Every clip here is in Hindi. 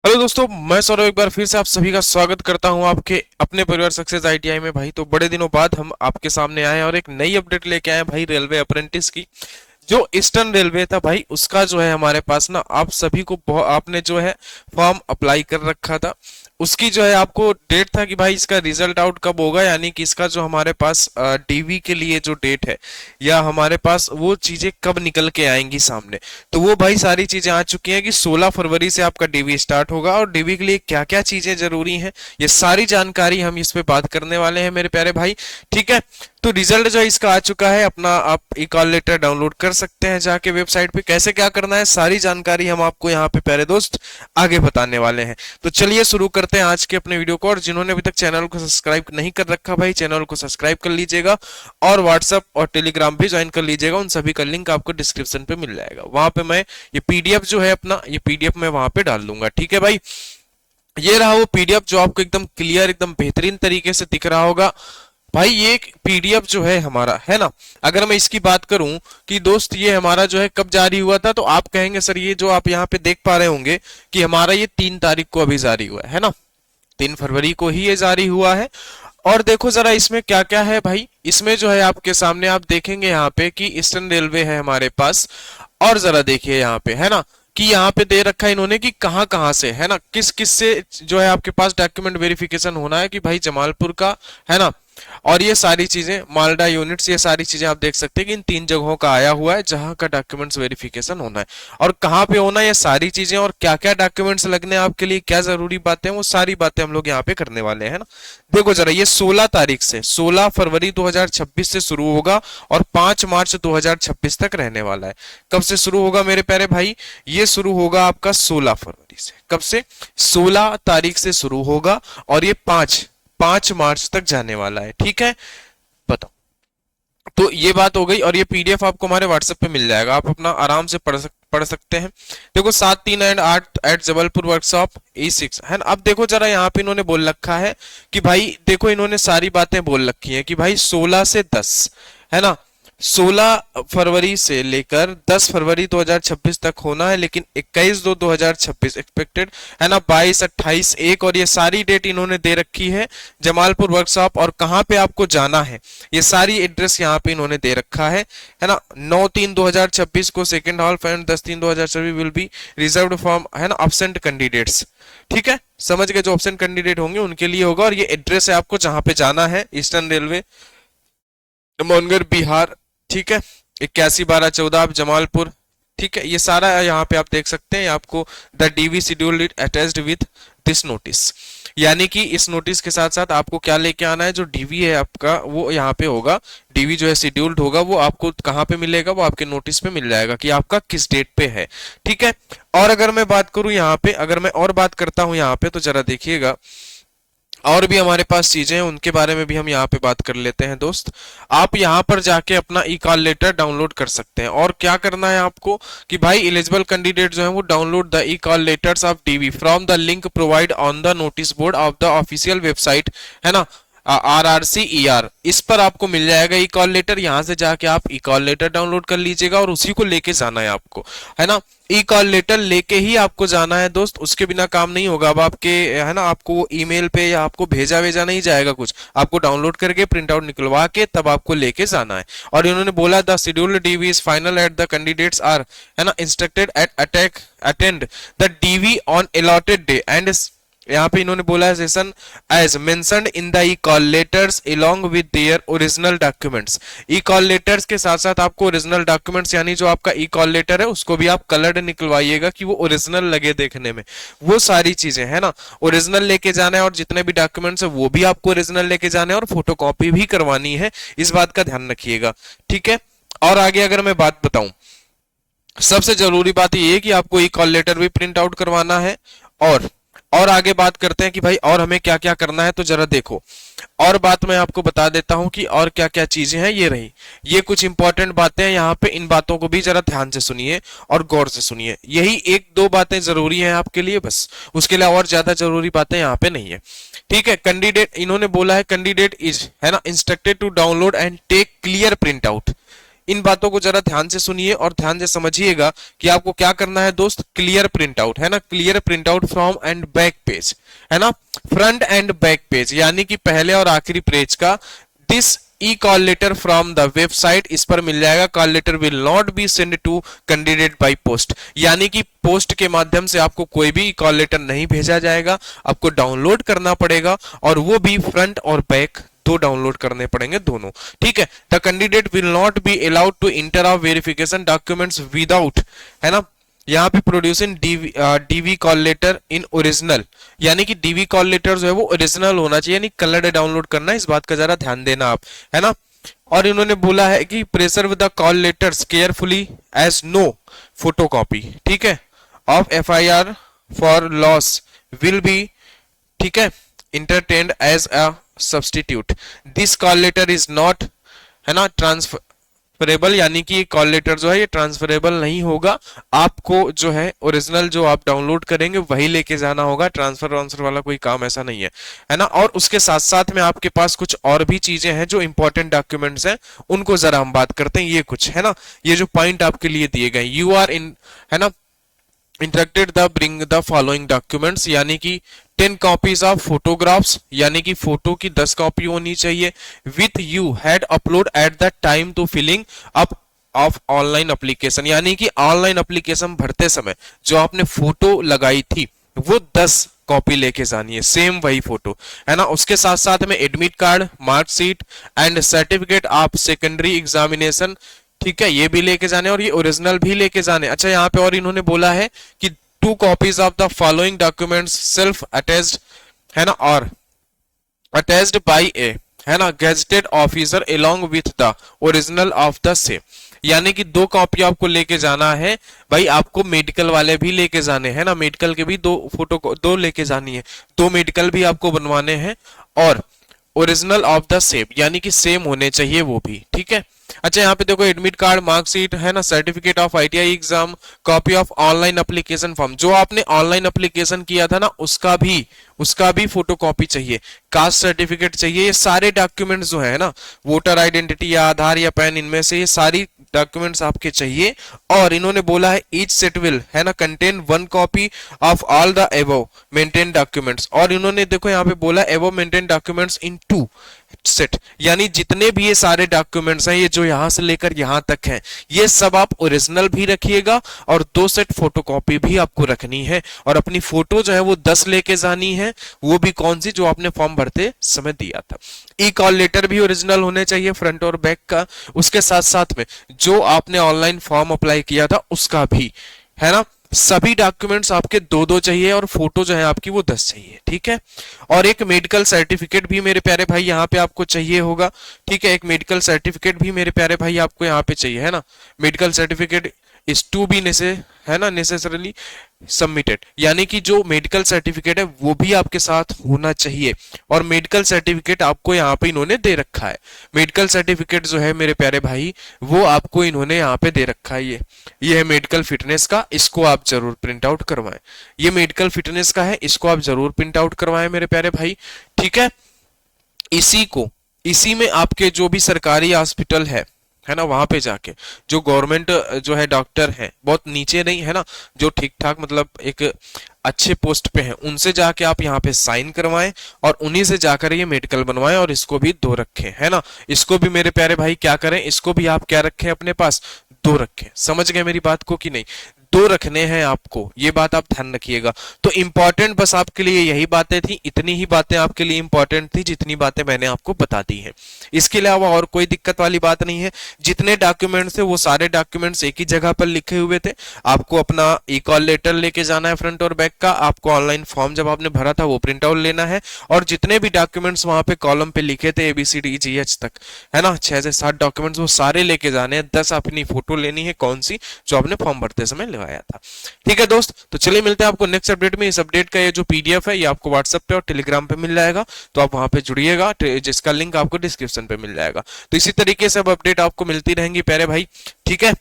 हेलो दोस्तों, मैं सौरभ एक बार फिर से आप सभी का स्वागत करता हूं आपके अपने परिवार सक्सेस आईटीआई में। भाई तो बड़े दिनों बाद हम आपके सामने आए हैं और एक नई अपडेट लेके आए हैं भाई, रेलवे अप्रेंटिस की। जो ईस्टर्न रेलवे था भाई, उसका जो है हमारे पास ना, आप सभी को आपने जो है फॉर्म अप्लाई कर रखा था। उसकी जो है आपको डेट था कि भाई इसका रिजल्ट आउट कब होगा, यानी कि इसका जो हमारे पास डीवी के लिए जो डेट है, या हमारे पास वो चीजें कब निकल के आएंगी सामने। तो वो भाई सारी चीजें आ चुकी हैं कि 16 फरवरी से आपका डीवी स्टार्ट होगा, और डीवी के लिए क्या क्या चीजें जरूरी हैं, ये सारी जानकारी हम इस पे बात करने वाले हैं मेरे प्यारे भाई। ठीक है, तो रिजल्ट जो है इसका आ चुका है। अपना आप ई कॉल लेटर डाउनलोड कर सकते हैं जाके वेबसाइट पे। कैसे क्या करना है सारी जानकारी हम आपको यहाँ पे प्यारे दोस्त आगे बताने वाले हैं। तो चलिए शुरू करते हैं आज के अपने वीडियो को। और जिन्होंने अभी तक चैनल को सब्सक्राइब नहीं कर रखा भाई, चैनल को सब्सक्राइब कर लीजिएगा, और व्हाट्सअप और टेलीग्राम भी ज्वाइन कर लीजिएगा। उन सभी का लिंक आपको डिस्क्रिप्शन पे मिल जाएगा। वहां पे मैं ये पीडीएफ जो है अपना, ये पीडीएफ मैं वहां पे डाल दूंगा। ठीक है भाई, ये रहा वो पीडीएफ जो आपको एकदम क्लियर, एकदम बेहतरीन तरीके से दिख रहा होगा भाई। ये एक पीडीएफ जो है हमारा, है ना। अगर मैं इसकी बात करूं कि दोस्त ये हमारा जो है कब जारी हुआ था, तो आप कहेंगे सर ये जो आप यहाँ पे देख पा रहे होंगे कि हमारा ये 3 तारीख को अभी जारी हुआ है ना। 3 फरवरी को ही ये जारी हुआ है। और देखो जरा इसमें क्या क्या है भाई। इसमें जो है आपके सामने आप देखेंगे यहाँ पे कि ईस्टर्न रेलवे है हमारे पास। और जरा देखिए यहाँ पे, है ना, कि यहाँ पे दे रखा है इन्होंने कि कहाँ कहाँ से, है ना, किस किस से जो है आपके पास डॉक्यूमेंट वेरिफिकेशन होना है, कि भाई जमालपुर का, है ना। और ये सारी चीजें मालडा यूनिट्स, ये सारी चीजें आप देख सकते हैं कि इन 3 जगहों का आया हुआ है जहां का डॉक्यूमेंट्स वेरिफिकेशन होना है, और कहाँ पे होना है, ये सारी चीजें, और क्या क्या डॉक्यूमेंट्स लगने हैं आपके लिए, क्या जरूरी बातें हैं, वो सारी बातें हम लोग यहाँ पे करने वाले हैं ना। देखो जरा, ये 16 तारीख से, 16 फरवरी 2026 से शुरू होगा और 5 मार्च 2026 तक रहने वाला है। कब से शुरू होगा मेरे प्यारे भाई? ये शुरू होगा आपका 16 फरवरी से। कब से? 16 तारीख से शुरू होगा, और ये 5 मार्च तक जाने वाला है। ठीक है, बताओ। तो ये बात हो गई, और ये पीडीएफ आपको हमारे व्हाट्सएप पे मिल जाएगा, आप अपना आराम से पढ़ सकते हैं। देखो 7, 3 and 8 eight Jabalpur workshop E6, है ना। अब देखो जरा यहाँ पे इन्होंने बोल रखा है कि भाई देखो, इन्होंने सारी बातें बोल रखी हैं कि भाई 16 से 10, है ना, 16 फरवरी से लेकर 10 फरवरी 2026 तक होना है, लेकिन 21/2/2026 एक्सपेक्टेड, है ना। 22, 28, 1, और ये सारी डेट इन्होंने दे रखी है। जमालपुर वर्कशॉप, और कहाँ पे आपको जाना है, ये सारी एड्रेस यहाँ पे इन्होंने दे रखा है ना। 9/3/2026 को second half, and 10/3/2026 will be reserved form, है ना, ऑब्सेंट कैंडिडेट्स। ठीक है, समझ गए, जो ऑप्शन कैंडिडेट होंगे उनके लिए होगा। और ये एड्रेस है आपको जहां पे जाना है, ईस्टर्न रेलवे, मोनगर बिहार। ठीक है, 81/12/14 आप जमालपुर। ठीक है, ये सारा यहाँ पे आप देख सकते हैं आपको। The DV schedule it attached with this notice, यानी कि इस नोटिस के साथ साथ आपको क्या लेके आना है, जो डीवी है आपका वो यहाँ पे होगा। डीवी जो है शेड्यूल्ड होगा, वो आपको कहाँ पे मिलेगा, वो आपके नोटिस पे मिल जाएगा कि आपका किस डेट पे है। ठीक है, और अगर मैं बात करूं यहाँ पे, अगर मैं और बात करता हूं यहाँ पे, तो जरा देखिएगा, और भी हमारे पास चीजें हैं, उनके बारे में भी हम यहाँ पे बात कर लेते हैं दोस्त। आप यहाँ पर जाके अपना ई कॉल लेटर डाउनलोड कर सकते हैं। और क्या करना है आपको कि भाई एलिजिबल कैंडिडेट जो है वो download the e call letters of DV from the link provide on the notice board of the official website, है ना, RRCER। इस पर आपको मिल जाएगा ई कॉल लेटर। यहां से जाके आप ई कॉल लेटर डाउनलोड कर लीजिएगा, और उसी को लेके जाना है आपको, है ना। ई कॉल लेटर लेके ही आपको जाना है दोस्त, उसके बिना काम नहीं होगा। अब आपके, है ना, आपको ईमेल पे या आपको भेजा भेजा नहीं जाएगा कुछ, आपको डाउनलोड करके प्रिंट आउट निकलवा के तब आपको लेके जाना है। और इन्होंने बोला the scheduled DV is final at the candidates are, है ना, instructed at attend the DV on allotted day, and यहाँ पे इन्होंने बोला है session as mentioned in the e call letters along with their original documents. E call letters के साथ साथ आपको ओरिजिनल डॉक्यूमेंट्स, यानी जो आपका ई कॉल लेटर है उसको भी आप कलर्ड निकलवाइएगा कि वो ओरिजिनल लगे देखने में। वो सारी चीजें, है ना, ओरिजिनल लेके जाना है, और जितने भी डॉक्यूमेंट्स है वो भी आपको ओरिजिनल लेके जाने हैं, और फोटोकॉपी भी करवानी है। इस बात का ध्यान रखिएगा। ठीक है, और आगे अगर मैं बात बताऊं, सबसे जरूरी बात ये है कि आपको ई कॉल लेटर भी प्रिंट आउट करवाना है। और आगे बात करते हैं कि भाई और हमें क्या क्या करना है, तो जरा देखो, और बात मैं आपको बता देता हूं कि और क्या क्या चीजें हैं। ये रही, ये कुछ इंपॉर्टेंट बातें हैं यहाँ पे, इन बातों को भी जरा ध्यान से सुनिए और गौर से सुनिए। यही 1-2 बातें जरूरी हैं आपके लिए बस, उसके लिए और ज्यादा जरूरी बातें यहाँ पे नहीं है। ठीक है, कैंडिडेट, इन्होंने बोला है कैंडिडेट इज, है ना, instructed to download and take clear print out. इन बातों को जरा ध्यान से सुनिए और ध्यान से समझिएगा कि आपको क्या करना है दोस्त। क्लियर प्रिंट आउट, है ना, clear print out from and back page, है ना, फ्रंट एंड बैक पेज, यानी कि पहले और आखिरी पेज का। This e call letter from the website, इस पर मिल जाएगा। Call letter will not be send to candidate by post, यानी कि पोस्ट के माध्यम से आपको कोई भी कॉल लेटर नहीं भेजा जाएगा, आपको डाउनलोड करना पड़ेगा, और वो भी फ्रंट और बैक दो डाउनलोड करने पड़ेंगे, दोनों, ठीक है। The candidate will not be allowed to enter of verification documents without, है ना, यहाँ पे producing DV call letter in original, यानी कि डीवी कॉल लेटर जो है वो ओरिजिनल होना चाहिए, यानी कलर्ड डाउनलोड करना, इस बात का जरा ध्यान देना आप, है ना। और इन्होंने बोला है कि preserve the call letters carefully as no photocopy, ठीक है, of FIR for loss will be, ठीक है, entertained as a substitute. This call letter is not, है ना, ट्रांसफरेबल, यानी कि कॉल लेटर जो है ये ट्रांसफरेबल नहीं होगा, आपको जो है ओरिजिनल जो आप डाउनलोड करेंगे वही लेके जाना होगा, ट्रांसफर वाला कोई काम ऐसा नहीं है ना। और उसके साथ साथ में आपके पास कुछ और भी चीजें हैं जो इंपॉर्टेंट डॉक्यूमेंट्स हैं, उनको जरा हम बात करते हैं। ये कुछ है ना, ये जो पॉइंट आपके लिए दिए गए, यू आर इन, है ना, instructed the bring the following documents, यानी कि 10 कॉपीज ऑफ फोटोग्राफ्स, यानी कि फोटो की 10 कॉपी होनी चाहिए, with you had upload at the time to filling up of online application, यानी कि ऑनलाइन एप्लीकेशन भरते समय जो आपने फोटो लगाई थी वो 10 कॉपी लेके जानी है, सेम वही फोटो, है ना। उसके साथ साथ में admit card, marksheet and certificate of secondary examination, ठीक है, ये भी लेके जाने और ये ओरिजिनल भी लेके जाने। अच्छा, यहाँ पे और इन्होंने बोला है कि 2 copies of the following documents self attached, है ना, और अटैच्ड बाय ए, है ना, gazetted officer along with the original of the same, यानी कि 2 कॉपी आपको लेके जाना है भाई, आपको मेडिकल वाले भी लेके जाने हैं ना, मेडिकल के भी 2 फोटो 2 लेके जानी है, 2 मेडिकल भी आपको बनवाने हैं, और ओरिजिनल ऑफ द सेम, यानी कि सेम होने चाहिए वो भी, ठीक है। अच्छा, यहाँ पे देखो एडमिट कार्ड, मार्कशीट, है ना, certificate of ITI exam, copy of online application form, जो आपने ऑनलाइन एप्लीकेशन किया था ना उसका भी फोटो कॉपी चाहिए, कास्ट सर्टिफिकेट चाहिए, ये सारे डॉक्यूमेंट्स जो है ना, वोटर आइडेंटिटी या आधार या पैन, इनमें से ये सारी डॉक्यूमेंट्स आपके चाहिए। और इन्होंने बोला है ईच सेट विल, है ना, contain 1 copy of all the above maintain documents, और इन्होंने देखो यहाँ पे बोला above maintain documents in 2 set, यानी जितने भी ये सारे डॉक्यूमेंट्स हैं, ये जो यहां से लेकर यहां तक हैं, ये सब आप ओरिजिनल भी रखिएगा और 2 सेट फोटोकॉपी भी आपको रखनी है, और अपनी फोटो जो है वो 10 लेके जानी है, वो भी कौन सी, जो आपने फॉर्म भरते समय दिया था। ई कॉल लेटर भी ओरिजिनल होने चाहिए फ्रंट और बैक का, उसके साथ साथ में जो आपने ऑनलाइन फॉर्म अप्लाई किया था उसका भी, है ना, सभी डॉक्यूमेंट्स आपके 2-2 चाहिए, और फोटो जो है आपकी वो 10 चाहिए, ठीक है। और एक मेडिकल सर्टिफिकेट भी मेरे प्यारे भाई यहाँ पे आपको चाहिए होगा, ठीक है, एक मेडिकल सर्टिफिकेट भी मेरे प्यारे भाई आपको यहाँ पे चाहिए, है ना, medical certificate is to be necessarily submitted, यानी कि जो मेडिकल सर्टिफिकेट है वो भी आपके साथ होना चाहिए, और मेडिकल सर्टिफिकेट आपको यहाँ पे इन्होंने दे रखा है, मेडिकल सर्टिफिकेट जो है मेरे प्यारे भाई वो आपको इन्होंने यहाँ पे दे रखा है, ये है मेडिकल फिटनेस का, इसको आप जरूर प्रिंट आउट करवाएं, ये मेडिकल फिटनेस का है, इसको आप जरूर प्रिंट आउट करवाएं मेरे प्यारे भाई, ठीक है। इसी में आपके जो भी सरकारी हॉस्पिटल है ना, वहां पे जाके जो गवर्नमेंट जो है डॉक्टर है, बहुत नीचे नहीं, है ना, जो ठीक ठाक मतलब एक अच्छे पोस्ट पे हैं, उनसे जाके आप यहाँ पे साइन करवाएं और उन्हीं से जाकर ये मेडिकल बनवाएं, और इसको भी 2 रखें, है ना, इसको भी मेरे प्यारे भाई क्या करें, इसको भी आप क्या रखें अपने पास, 2 रखें। समझ गए मेरी बात को कि नहीं, 2 रखने हैं आपको, ये बात आप ध्यान रखिएगा। तो इंपॉर्टेंट बस आपके लिए यही बातें थी, इतनी ही बातें आपके लिए इंपॉर्टेंट थी जितनी बातें मैंने आपको बता दी हैं, इसके अलावा और कोई दिक्कत वाली बात नहीं है। जितने डॉक्यूमेंट्स थे वो सारे डॉक्यूमेंट्स एक ही जगह पर लिखे हुए थे, आपको अपना ई कॉल लेटर लेके जाना है फ्रंट और बैक का, आपको ऑनलाइन फॉर्म जब आपने भरा था वो प्रिंट आउट लेना है, और जितने भी डॉक्यूमेंट्स वहां पे कॉलम पे लिखे थे ABCDEGH तक, है ना, 6 से 7 डॉक्यूमेंट्स वो सारे लेके जाने हैं, 10 अपनी फोटो लेनी है, कौन सी, जो आपने फॉर्म भरते समय लगाया था, ठीक है दोस्त। तो चलिए मिलते हैं आपको नेक्स्ट अपडेट में। इस अपडेट का ये जो PDF है ये आपको व्हाट्सएप पे और टेलीग्राम पे मिल जाएगा, तो आप वहां पे जुड़िएगा, जिसका लिंक आपको डिस्क्रिप्शन पे मिल जाएगा। तो इसी तरीके से अब अपडेट आपको मिलती रहेंगी प्यारे भाई, ठीक है।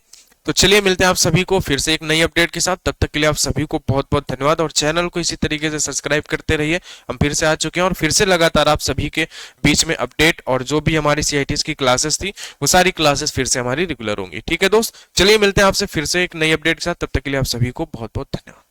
तो चलिए मिलते हैं आप सभी को फिर से एक नई अपडेट के साथ। तब तक के लिए आप सभी को बहुत बहुत धन्यवाद और चैनल को इसी तरीके से सब्सक्राइब करते रहिए। हम फिर से आ चुके हैं और फिर से लगातार आप सभी के बीच में अपडेट और जो भी हमारी सीआईटीज की क्लासेस थी वो सारी क्लासेस फिर से हमारी रेगुलर होंगी। ठीक है दोस्त, चलिए मिलते हैं आपसे फिर से एक नई अपडेट के साथ। तब तक के लिए आप सभी को बहुत बहुत धन्यवाद।